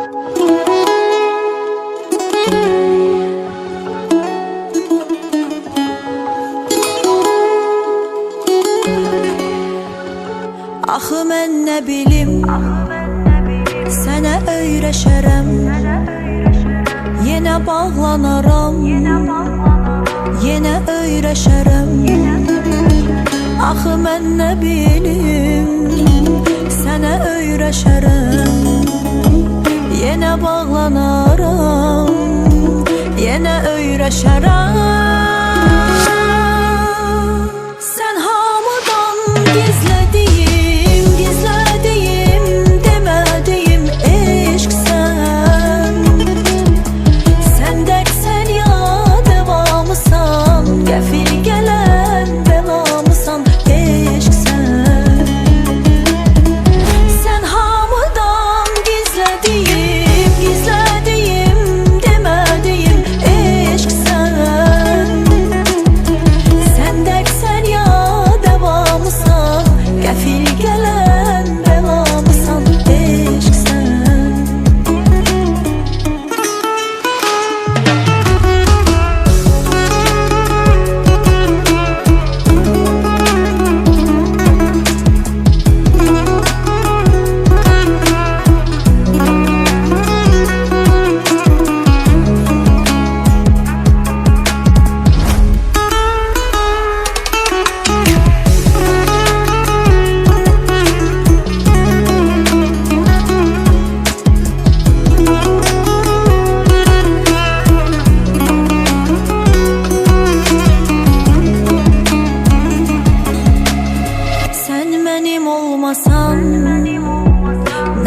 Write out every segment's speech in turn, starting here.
Axı mən nə bilim, sənə öyrəşərəm, yenə bağlanaram, yenə öyrəşərəm. Axı mən nə bilim, sənə öyrəşərəm, yenə bağlanaram, yenə öyrəşərəm.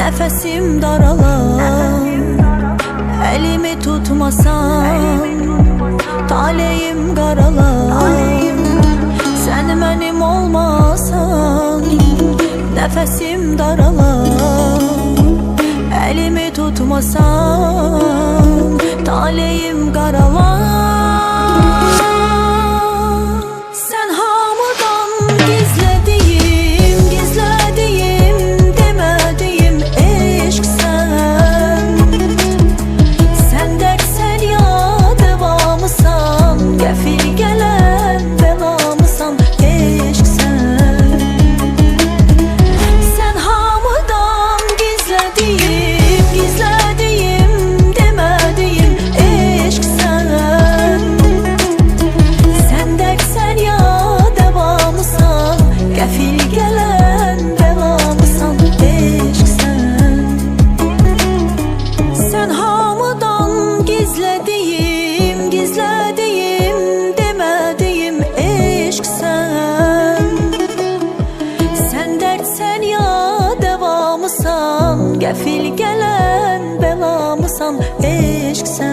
Nəfəsim daralar, əlimi tutmasan, taleyim qaralar. Sən mənim olmasan, nəfəsim daralar, əlimi tutmasan, taleyim qaralar. Qəfil gələn bəlamısan, eşqsən.